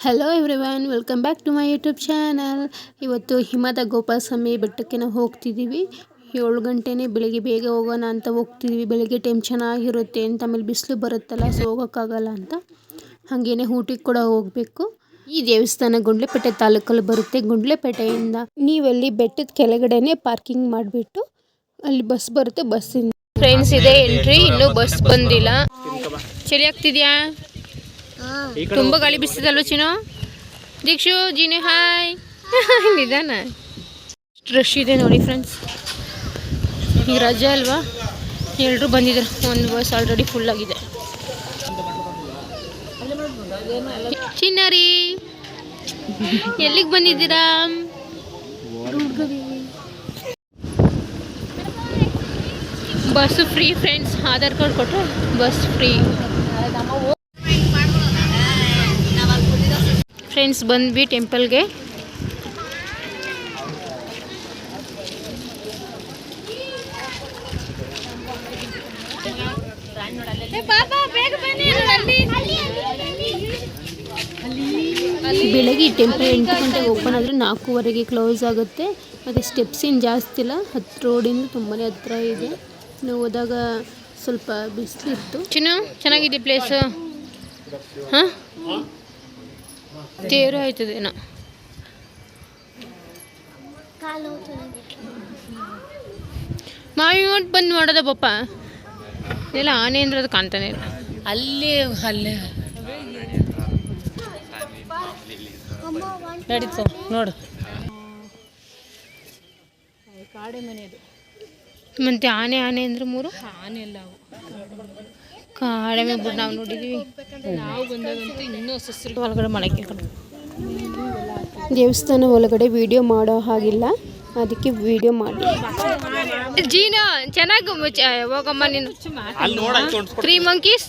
Hello everyone, welcome back to my YouTube channel. ಇವತ್ತು ಹಿಮದ ಗೋಪಾಲಸ್ವಾಮಿ ಬೆಟ್ಟಕ್ಕೆ ನಾವು ಹೋಗ್ತಿದ್ದೀವಿ. 7 ಗಂಟೆನೇ ಬೆಳಿಗ್ಗೆ ಬೇಗ ಹೋಗೋಣ ಅಂತ ಹೋಗ್ತಿದ್ದೀವಿ. ಬೆಳಿಗ್ಗೆ ಟೈಮ್ ಚೆನ್ನಾಗಿರುತ್ತೆ ಅಂತ, ಆಮೇಲೆ ಬಿಸಿಲು ಬರುತ್ತಲ್ಲ, ಸೊ ಹೋಗೋಕ್ಕಾಗಲ್ಲ ಅಂತ. ಹಾಗೇನೆ ಊಟಿಗೆ ಕೂಡ ಹೋಗಬೇಕು. ಈ ದೇವಸ್ಥಾನ ಗುಂಡ್ಲುಪೇಟೆ ತಾಲೂಕಲ್ಲಿ ಬರುತ್ತೆ. ಗುಂಡ್ಲುಪೇಟೆಯಿಂದ ನೀವಲ್ಲಿ ಬೆಟ್ಟದ ಕೆಳಗಡೆನೆ ಪಾರ್ಕಿಂಗ್ ಮಾಡಿಬಿಟ್ಟು ಅಲ್ಲಿ ಬಸ್ ಬರುತ್ತೆ. ಬಸ್ಸಿಂದ ಫ್ರೆಂಡ್ಸ್ ಇದೆ ಎಂಟ್ರಿ. ಇನ್ನೂ ಬಸ್ ಬಂದಿಲ್ಲ. ಚಳಿ ಆಗ್ತಿದ್ಯಾ? ತುಂಬ ಗಾಳಿ ಬಿಸಿದಲ್ವ ಚಿನ್ನು? ದೀಕ್ಷು ಜೀನಿ ಹಾಯ್. ನಿಧಾನ, ರಶ್ ಇದೆ ನೋಡಿ ಫ್ರೆಂಡ್ಸ್. ಈಗ ರಜೆ ಅಲ್ವಾ, ಎಲ್ಲರೂ ಬಂದಿದ್ದಾರೆ. ಒಂದು ಬಸ್ ಆಲ್ರೆಡಿ ಫುಲ್ ಆಗಿದೆ. ಚಿನ್ನಾರಿ ಎಲ್ಲಿಗೆ ಬಂದಿದ್ದೀರಾ? Bus free friends. Aadhaar card ಕೊಟ್ಟರೆ ಬಸ್ ಫ್ರೀ ಫ್ರೆಂಡ್ಸ್. ಬಂದ್ವಿ ಟೆಂಪಲ್ಗೆ. ಬೆಳಗ್ಗೆ ಟೆಂಪಲ್ 8 ಗಂಟೆಗೆ ಓಪನ್ ಆದರೆ 4:15 ಕ್ಲೋಸ್ ಆಗುತ್ತೆ. ಮತ್ತು ಸ್ಟೆಪ್ಸ್ ಏನು ಜಾಸ್ತಿ ಇಲ್ಲ, ರೋಡಿಂದ ತುಂಬಾ ಹತ್ರ ಇದೆ. ನಾವು ಹೋದಾಗ ಸ್ವಲ್ಪ ಬಿಸಿಲಿತ್ತು. ಚಿನ್ನು ಚೆನ್ನಾಗಿದೆ ಪ್ಲೇಸು. ಹಾಂ, ತೇರು ಆಯ್ತದೇನೋ. ಮಾವಿ ಒಟ್ಟು ಬಂದು ನೋಡೋದ ಪಪ್ಪ ಎಲ್ಲ ಆನೆ ಅಂದ್ರೆ ಅದು ಕಾಣ್ತಾನೆ ಇಲ್ಲ. ಅಲ್ಲೇ ನಡೀತು ನೋಡು. ಕಾಡೆ ಮನೆಯದು. ಮತ್ತೆ ಆನೆ ಅಂದ್ರೆ 3 ಆನೆ ಎಲ್ಲ ಕಾಡೆ ಬಿಟ್ಟು ನಾವು ನೋಡಿದ್ದೀವಿ. ನಾವು ಬಂದಾಗಂತೂ ಇನ್ನೂ ಸಸ್ರು ಒಳಗಡೆ ಮಳೆ ಕೇಳ್ಕೊಂಡು. ದೇವಸ್ಥಾನ ಒಳಗಡೆ ವಿಡಿಯೋ ಮಾಡೋ ಹಾಗಿಲ್ಲ, ಅದಕ್ಕೆ ವಿಡಿಯೋ ಮಾಡಿ. ಜೀನು ಚೆನ್ನಾಗಿ ಹೋಗಮ್ಮ ನೀನು. 3 ಮಂಕೀಸ್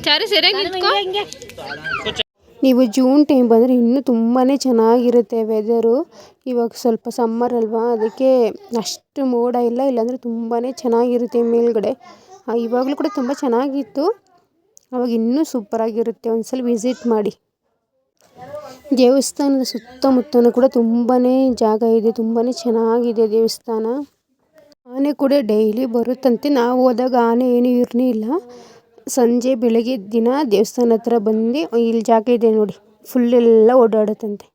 ಚಾರು ಸರಿಯಾಗಿ ನಿಂತ್ಕೋ. ನೀವು ಜೂನ್ ಟೈಮ್ ಬಂದರೆ ಇನ್ನೂ ತುಂಬಾ ಚೆನ್ನಾಗಿರುತ್ತೆ ವೆದರು. ಇವಾಗ ಸ್ವಲ್ಪ ಸಮ್ಮರ್ ಅಲ್ವಾ, ಅದಕ್ಕೆ ಅಷ್ಟು ಮೋಡ ಇಲ್ಲ. ಇಲ್ಲಾಂದರೆ ತುಂಬಾ ಚೆನ್ನಾಗಿರುತ್ತೆ ಮೇಲ್ಗಡೆ. ಇವಾಗಲೂ ಕೂಡ ತುಂಬ ಚೆನ್ನಾಗಿತ್ತು. ಅವಾಗ ಇನ್ನೂ ಸೂಪರಾಗಿರುತ್ತೆ. ಒಂದ್ಸಲ ವಿಸಿಟ್ ಮಾಡಿ. ದೇವಸ್ಥಾನದ ಸುತ್ತಮುತ್ತಲೂ ಕೂಡ ತುಂಬಾ ಜಾಗ ಇದೆ. ತುಂಬಾ ಚೆನ್ನಾಗಿದೆ ದೇವಸ್ಥಾನ. ಆನೆ ಕೂಡ ಡೈಲಿ ಬರುತ್ತಂತೆ. ನಾವು ಹೋದಾಗ ಆನೆ ಏನೂ ಇರಲಿಲ್ಲ. ಸಂಜೆ ಬೆಳಗ್ಗೆ ದಿನ ದೇವಸ್ಥಾನ ಹತ್ರ ಬಂದು ಇಲ್ಲಿ ಜಾಗ ಇದೆ ನೋಡಿ, ಫುಲ್ಲೆಲ್ಲ ಓಡಾಡುತ್ತಂತೆ.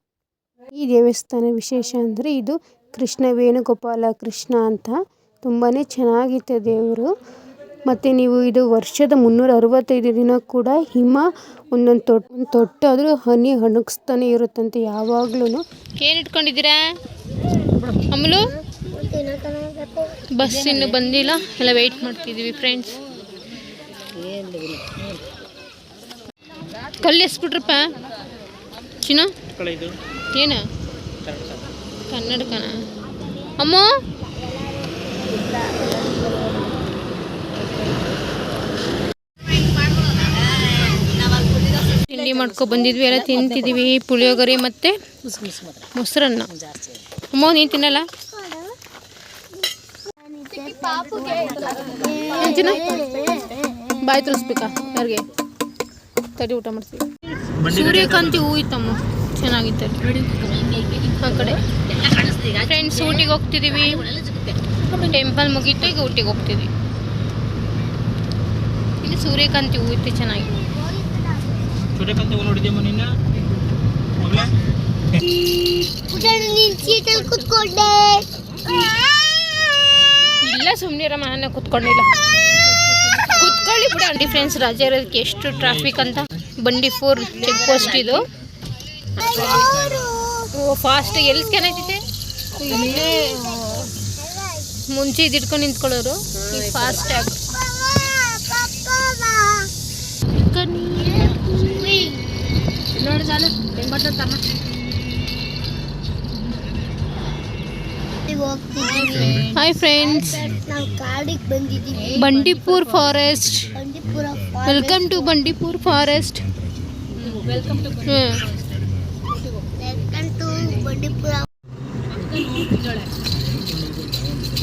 ಈ ದೇವಸ್ಥಾನ ವಿಶೇಷ ಅಂದರೆ ಇದು ಕೃಷ್ಣ ವೇಣುಗೋಪಾಲ ಕೃಷ್ಣ ಅಂತ. ತುಂಬಾ ಚೆನ್ನಾಗಿತ್ತು ದೇವರು. ಮತ್ತು ನೀವು ಇದು ವರ್ಷದ 365 ದಿನ ಕೂಡ ಹಿಮ ಒಂದೊಂದು ತೊಟ್ಟಾದರೂ ಹನಿ ಹಣಗಿಸ್ತಾನೆ ಇರುತ್ತಂತೆ ಯಾವಾಗ್ಲೂ. ಏನು ಇಟ್ಕೊಂಡಿದ್ದೀರಾ ಅಮಲು? ಬಸ್ ಇನ್ನೂ ಬಂದಿಲ್ಲ, ಎಲ್ಲ ವೆಯ್ಟ್ ಮಾಡ್ತಿದ್ದೀವಿ ಫ್ರೆಂಡ್ಸ್. ಕಲ್ಲು ಎಸ್ಬಿಟ್ರಪ್ಪ ಚಿನ್ನ. ಏನು ಕನ್ನಡಕನ ಅಮ್ಮ? ತಿಂಡಿ ಮಾಡ್ಕೊ ಬಂದಿದ್ವಿ, ಎಲ್ಲ ತಿಂತಿದ್ದೀವಿ. ಪುಳಿಯೋಗರೆ ಮತ್ತು ಮೊಸರನ್ನ. ಅಮ್ಮ ನೀನು ತಿನ್ನಲ್ಲ? ಬಾಯಿ ತೋರಿಸ್ಬೇಕಾ ಯಾರಿಗೆ? ತಡಿ ಊಟ ಮಾಡ್ತೀವಿ. ಸೂರ್ಯಕಾಂತಿ ಹೂ ಇತ್ತಮ್ಮ, ಚೆನ್ನಾಗಿತ್ತು ಆ ಕಡೆ. ಫ್ರೆಂಡ್ಸ್ ಊಟಿಗೆ ಹೋಗ್ತಿದ್ದೀವಿ. ಟೆಂಪಲ್ ಮುಗೀತು, ಈಗ ಊಟಿಗೆ ಹೋಗ್ತಿದ್ವಿ. ಇಲ್ಲಿ ಸೂರ್ಯಕಾಂತಿ ಹೂ ಇತ್ತು, ಚೆನ್ನಾಗಿ. ಸೂರ್ಯಕಾಂತಿ ಹೂ ನೋಡಿದ್ಯಮ್ಮ ನಿನ್ನ? ಇಲ್ಲ ಸುಮ್ಮನಿರಮ್ಮ, ನಾನು ಕೂತ್ಕೊಂಡಿಲ್ಲ. ಕೂತ್ಕೊಳ್ಳಿ ಬಿಡ ಅಂಡಿ ಫ್ರೆಂಡ್ಸ್. ರಜೆ ಇರೋದಕ್ಕೆ ಎಷ್ಟು ಟ್ರಾಫಿಕ್ ಅಂತ. ಬಂಡೀಪುರ ಚೆಕ್ ಪೋಸ್ಟ್ ಇದು. ಫಾಸ್ಟ್ ಎಲ್ಲಿ ಸ್ಕ್ಯಾನ್ ಆಯ್ತೈತೆ? ಇಲ್ಲೇ ಮುಂಚೆ ಇದು ಇಟ್ಕೊಂಡು ನಿಂತ್ಕೊಳ್ಳೋರು, ಈಗ ಫಾಸ್ಟ್ ಆಗಿ. ನೋಡಿ ಸಾಲು ಬರ್ತಮ್ಮ. Hi friends, Bandipur forest. Welcome to Bandipur forest.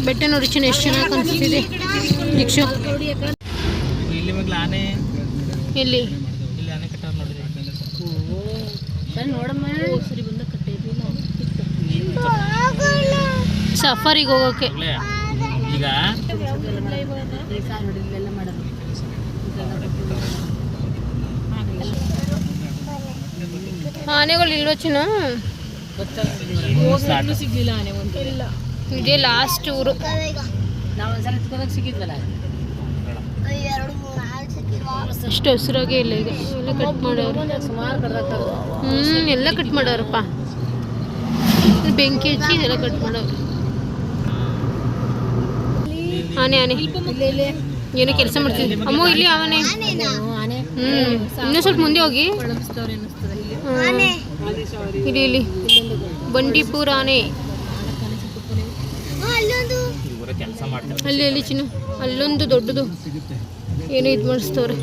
ಬೆಟ್ಟ ನೋಡಿ ಚಿನ್ನ, ಎಷ್ಟು ಚೆನ್ನಾಗಿ ಕಾಣಿಸ್ತಿದೆ. ದೀಕ್ಷು ಇಲ್ಲಿ ಮಗ್ಲ ಆನೆ ಎಲ್ಲಿ? ಇಲ್ಲಿ ಆನೆ ಕಟ್ಟ ನೋಡಿದೆ. ನೋಡಮ್ಮ ಸರಿ ಬಂದ ಕಟ್ಟೆ ಸಫಾರಿಗೆ ಹೋಗೋಕೆ ಈಗ ಆನೆಗಳು ಇಲ್ವಾ ಚಿನ್ನ? ಸಿಗ್ಲಿಲ್ಲ ಆನೆ ಒಂದು ಇಲ್ಲ. ಇದೇ ಲಾಸ್ಟ್ ಊರು. ನಾವು ಒಂದ್ಸಲ ಎತ್ಕೋದಾಗ ಸಿಕ್ಕಿದ್ವಲ್ಲ. ಅಷ್ಟು ಹಸಿರಾಗೆ ಇಲ್ಲ ಈಗ. ಎಲ್ಲ ಕಟ್ ಮಾಡೋರು. ಸುಮಾರು ಕಡ್ದಾಕ್ತಾರೆ. ಎಲ್ಲ ಕಟ್ ಮಾಡೋರಪ್ಪ. ಬೆಂಕಿ ಹಚ್ಚಿ ಇದೆಲ್ಲ ಕಟ್ ಮಾಡೋರು. ಆನೆ ಆನೆ ಏನೋ ಕೆಲಸ ಮಾಡ್ತಿದ್ವಿ. ಅಮ್ಮ ಇಲ್ಲಿ ಆನೆ. ಆನೆ ಇನ್ನೂ ಸ್ವಲ್ಪ ಮುಂದೆ ಹೋಗಿ. ಬಳಸ್ತವ್ರೆ ಅನ್ನಿಸ್ತದೆ ಇಲ್ಲಿ ಇಲ್ಲಿ ಬಂಡೀಪುರ ಆನೆ. ಕೆಲಸ ಮಾಡ್ತಾರೆ. ಅಲ್ಲಿ ಅಲ್ಲಿ ಚಿನ್ನು ಅಲ್ಲೊಂದು ದೊಡ್ಡದು ಏನೋ ಇದು ಮಾಡಿಸ್ತವ್ರೆ.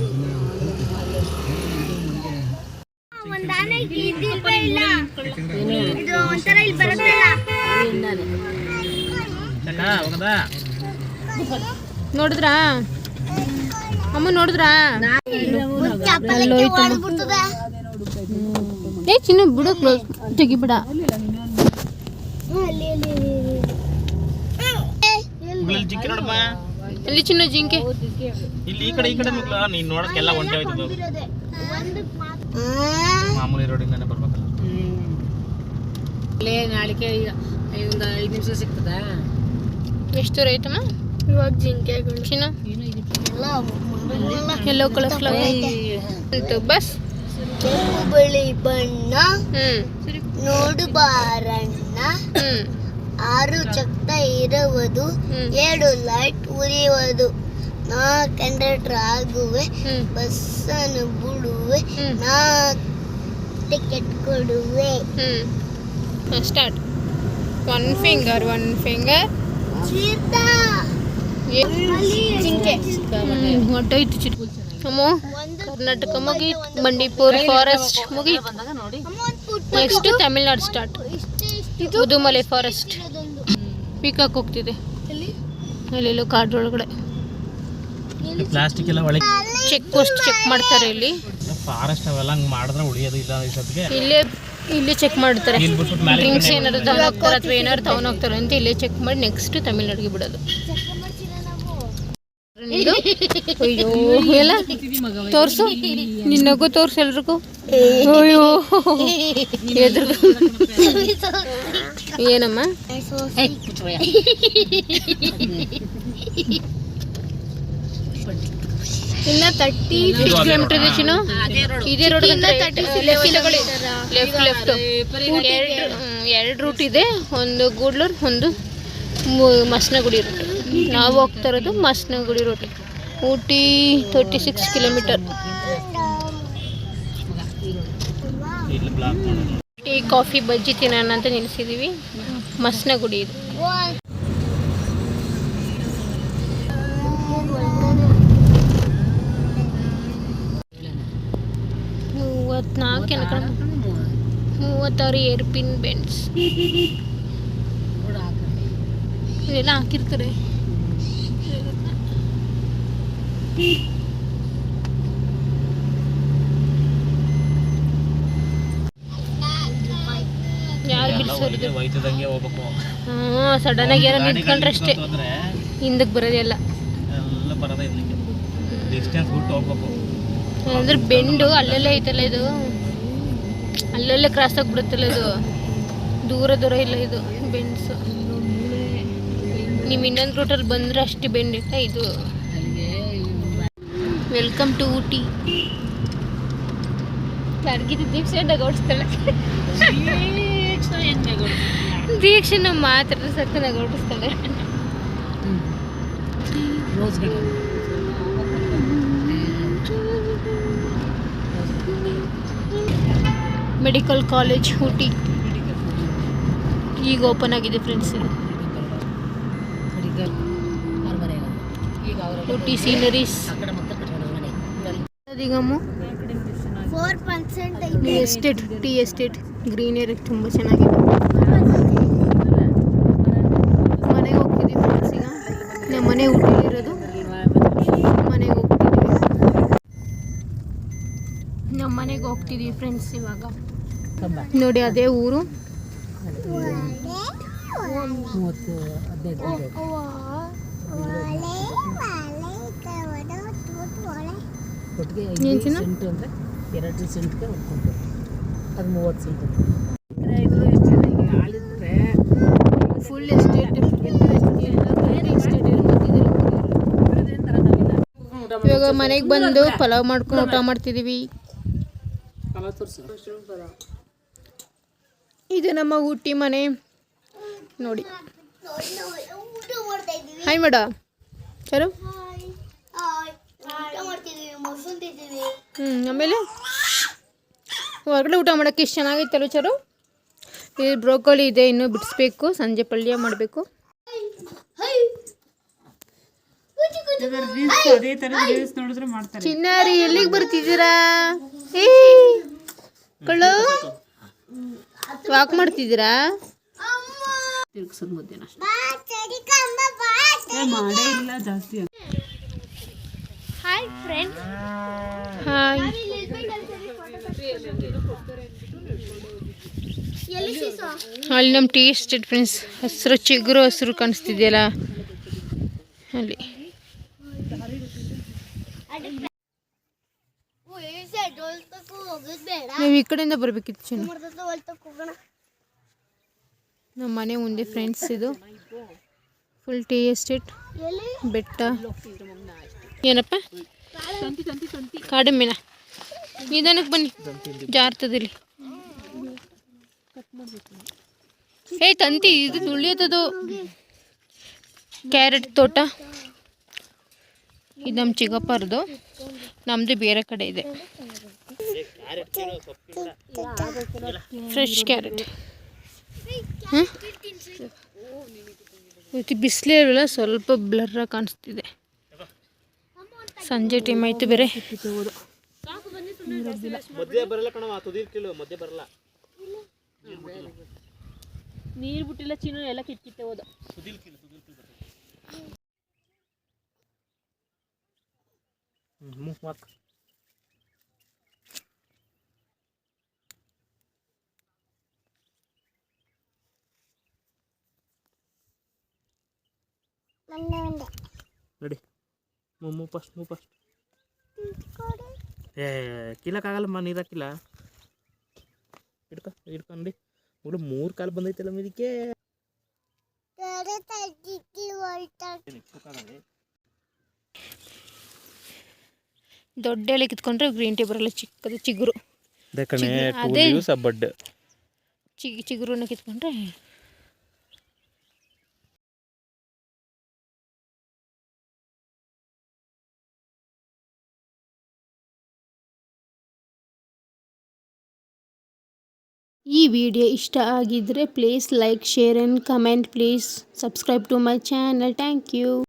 ನೋಡಿದ್ರಾ ಅಮ್ಮ? ನೋಡಿದ್ರಾ? ಏ ಚಿನ್ನ ಬಿಡು, ಕ್ಲೋಸ್ ತೆಗಿಬಿಡ. ಜಿಂಕೆ ನೋಡಮ್ಮ. ಅಲ್ಲಿ ಚಿನ್ನ ಜಿಂಕೆ. ಇಲ್ಲಿ ಈ ಕಡೆ ನೀನ್ ನೋಡಕ್ಕೆಲ್ಲ ಒಂಟೆ ಹೋಯ್ತದ. ಮಾಮೂಲಿ ರೋಡಿಂದಾನೆ ಬರ್ಬೇಕಲ್ಲ. ನಾಳಿಕೆ ಈಗ ಒಂದು 5 ನಿಮಿಷ ಸಿಗ್ತದ. ಎಷ್ಟು ದೂರ ಐತಮ್ಮ ಇವಾಗ ಜಿಂಕೆಗಳು? ಚಿನ್ನ ಎಲ್ಲೋ ಕಲರ್ ಫ್ಲವರ್ ಬಸ್ ಬಿಳಿ ಬಣ್ಣ ನೋಡು ಬಾರಣ್ಣ 6 ಚಕ್ರ ಇರುವುದು 7 ಲೈಟ್ ಉರಿಯುವುದು 4 ಕಂಡಕ್ಟರ್ ಆಗುವೆ ಬಸ್ಸನ್ನು ಬಿಡುವೆ 4 ಟಿಕೆಟ್ ಕೊಡುವೆ. ಸ್ಟಾರ್ಟ್. ಒನ್ ಫಿಂಗರ್ ಜಿಂಕೆ ಹೊಟ್ಟೋಯ್ತು ಚಿಕ್ಕ ಅಮ್ಮ. ಕರ್ನಾಟಕ ಮುಗಿ, ಬಂಡೀಪುರ ಫಾರೆಸ್ಟ್ ಮುಗಿ. Next Tamil Nadu start. Mudumalai forest. Peacock ಹೋಗ್ತಿದೆ ಅಲ್ಲೆಲ್ಲೋ ಕಾಡೊಳಗಡೆ. ಪ್ಲಾಸ್ಟಿಕ್ ಎಲ್ಲ ಒಳಗೆ ಚೆಕ್ ಪೋಸ್ಟ್ ಚೆಕ್ ಮಾಡ್ತಾರೆ ಇಲ್ಲಿ. ಫಾರೆಸ್ಟ್ ಅವೆಲ್ಲ ಹಂಗೆ ಮಾಡಿದ್ರೆ ಉಳಿಯೋದು ಇಲ್ಲ. ಇಲ್ಲೇ ಚೆಕ್ ಮಾಡ್ತಾರೆ. ಡ್ರಿಂಕ್ಸ್ ಏನಾದ್ರು ತಗೊಂಡೋಗ್ತಾರೆ ಅಥವಾ ಏನಾದ್ರು ತಗೊಂಡೋಗ್ತಾರೆ ಅಂತ ಇಲ್ಲೇ ಚೆಕ್ ಮಾಡಿ ನೆಕ್ಸ್ಟ್ ತಮಿಳ್ನಾಡಿಗೆ ಬಿಡೋದು. ಅಯ್ಯೋ ಎಲ್ಲ ತೋರ್ಸು, ನಿನ್ನಗೂ ತೋರ್ಸು ಎಲ್ರಿಗೂ. ಅಯ್ಯೋ ಎದ್ರಿಗೂ ಏನಮ್ಮ? ಇನ್ನ 36 ಕಿಲೋಮೀಟರ್ ಇದೆ ಚಿನ್ನು. ಇದೇ ರೋಡ್ ಲೆಫ್ಟ್ 2 ರೂಟ್ ಇದೆ. ಒಂದು ಗೂಡ್ಲೂರ್, ಒಂದು ಮಸ್ನಗುಡಿ ರೂಟ್. ನಾವು ಹೋಗ್ತಾ ಇರೋದು Masinagudi route. Ooty 36 kilometre. Tea coffee ಬಜ್ಜಿ ತಿನ್ನೋಣ ಅಂತ ನಿಲ್ಲಿಸಿದ್ದೀವಿ. ಮಸ್ನಗುಡಿ ಇದು. 34 36 ಏರ್ಪಿನ್ ಬೆಂಡ್ಸ್ ಇದೆಲ್ಲ ಹಾಕಿರ್ತಾರೆ. ಯಾರು ಬಿಡಿಸೋದು? ಸಡನ್ ಆಗಿ ಏನೋ ನಿಂತ್ಕೊಂಡ್ರೆ ಅಷ್ಟೇ ಹಿಂದಕ್ಕೆ ಬರೋದೆಲ್ಲ. ಅಂದ್ರೆ ಬೆಂಡು ಅಲ್ಲೆಲ್ಲ ಐತಲ್ಲ, ಇದು ಅಲ್ಲೆಲ್ಲ ಕ್ರಾಸ್ ಆಗಿಬಿಡುತ್ತಲ್ಲ. ಇದು ದೂರ ಇಲ್ಲ ಇದು ಬೆಂಡ್ಸು. ನೀವು ಇನ್ನೊಂದು ರೂಟಲ್ಲಿ ಬಂದರೆ ಅಷ್ಟು ಬೆಂಡಿಲ್ಲ ಇದು. Welcome to Ooty. ಯಾರಿಗಿದ್ದು ದೀಕ್ಷೆಂಡಾಗ ಓಡಿಸ್ತಾಳೆ. ದೀಕ್ಷೆ ನಮ್ಮ ಮಾತಾಡಿದ್ರೆ ಸಕ್ಕನಾಗ ಓಡಿಸ್ತಾಳೆ. ಮೆಡಿಕಲ್ ಕಾಲೇಜ್ ಊಟಿ ಈಗ ಓಪನ್ ಆಗಿದೆ friends. Ooty sceneries. Estate, tea estate, greenery ತುಂಬ ಚೆನ್ನಾಗಿದೆ. ಮನೆಗೆ ಹೋಗ್ತಿದ್ದೀವಿ ಫ್ರೆಂಡ್ಸ್. ಈಗ ನಮ್ಮ ಮನೆ ಊಟಿಲಿರೋದು. ಮನೆಗೆ ಹೋಗ್ತಿದ್ದೀವಿ, ನಮ್ಮ ಮನೆಗೆ ಹೋಗ್ತಿದ್ದೀವಿ ಫ್ರೆಂಡ್ಸ್. ಇವಾಗ ನೋಡಿ ಅದೇ ಊರು. ಒಟ್ಟಿಗೆ 5 ಸೆಂಟ್ ಅಂದರೆ 2 ಸೆಂಟ್ಗೆ ಹೊಡ್ಕೊಂತಾರೆ. ಅದು 30 ಸೆಂಟ್. ಆಳಿದ್ರೆ full estate. ಇವಾಗ ಮನೆಗೆ ಬಂದು ಪಲಾವ್ ಮಾಡ್ಕೊಂಡು ಊಟ ಮಾಡ್ತಿದ್ದೀವಿ. ಇದು ನಮ್ಮ ಊಟಿ ಮನೆ ನೋಡಿ. ಊಟ ಮಾಡ್ತಾ ಇದೀವಿ. ಹಾಯ್ ಮೇಡ ಚರು. ಊಟ ಮಾಡ್ತಿದೀವಿ, ಮೊಸರು ತಿಂತಿದೀವಿ. ಆಮೇಲೆ ಹೊರಗಡೆ ಊಟ ಮಾಡೋಕ್ಕೆ ಇಷ್ಟು ಚೆನ್ನಾಗಿತ್ತಲ್ಲ ಚರು. ಇದು ಬ್ರೋಕೋಲಿ ಇದೆ, ಇನ್ನೂ ಬಿಡಿಸ್ಬೇಕು, ಸಂಜೆ ಪಲ್ಯ ಮಾಡಬೇಕು. ಚಿನ್ನಾರಿ ಎಲ್ಲಿಗೆ ಬರ್ತಿದ್ದೀರಾ? ಏ ಕಳ್ಳು ವಾಕ್ ಮಾಡ್ತಿದ್ದೀರಾ? ತಿರ್ಗಿಸೋದು ಮುದ್ದೆನ ಮಾಡೇ ಇಲ್ಲ ಜಾಸ್ತಿ. Hi friends. ಹಾಯ್. ಅಲ್ಲಿ ನಮ್ಮ ಟೀ ಎಸ್ಟೇಟ್ ಫ್ರೆಂಡ್ಸ್. ಹಸಿರು ಚಿಗುರು ಹಸಿರು ಕಾಣಿಸ್ತಿದೆಯಲ್ಲ ಅಲ್ಲಿ. ನೀವು ಈ ಕಡೆಯಿಂದ ಬರಬೇಕಿತ್ತು ಚಿನ್ನ. ನಮ್ಮ ಮನೆ ಮುಂದೆ ಫ್ರೆಂಡ್ಸ್. ಇದು ಫುಲ್ ಟೀ ಎಸ್ಟೇಟ್, ಬೆಟ್ಟ. ಏನಪ್ಪ ಕಾಡೆಮ್ಮಿನ ನಿಧಾನಕ್ಕೆ ಬನ್ನಿ, ಜಾರ್ತದಿಲ್ಲಿ. ತಂತಿ ಇದು ತುಳಿಯೋದು. ಕ್ಯಾರೆಟ್ ತೋಟ ಇದು ನಮ್ಮ ಚಿಕ್ಕಪ್ಪರದು, ನಮ್ಮದು ಬೇರೆ ಕಡೆ ಇದೆ. Fresh carrot. ಇವತ್ತು ಬಿಸಿಲೇ ಇರಲ್ಲ, ಸ್ವಲ್ಪ ಬ್ಲರ್ರಾಗಿ ಕಾಣಿಸ್ತಿದೆ. ಸಂಜೆ ಟೈಮ್ ಆಯಿತು ಬೇರೆ. ನೀರು ಬಿಟ್ಟಿಲ್ಲ ಚಿನ್ನು, ಎಲ್ಲ ಕಿತ್ಕಿತ್ತೆ ಹೋದ. ನಡಿ ಮೂವ್ ಫಸ್ಟ್. ಕೀಲಕ್ಕಾಗಲ್ಲಮ್ಮ, ನೀರು ಹಾಕಿಲ್ಲ. ಹಿಡ್ಕೊಂಡು ನೋಡಿ 3 ಕಾಲು ಬಂದೈತಲ್ಲ ಇದಕ್ಕೆ. ದೊಡ್ಡ ಎಲೆ ಕಿತ್ಕೊಂಡ್ರೆ ಗ್ರೀನ್ ಟೀ ಬರಲ್ಲ, ಚಿಕ್ಕದು ಚಿಗುರು. ಅದೇ ಚಿಗುರುನ ಕಿತ್ಕೊಂಡ್ರೆ ಈ ವಿಡಿಯೋ ಇಷ್ಟ ಆಗಿದ್ರೆ please like, share and comment. Please subscribe to my channel. Thank you.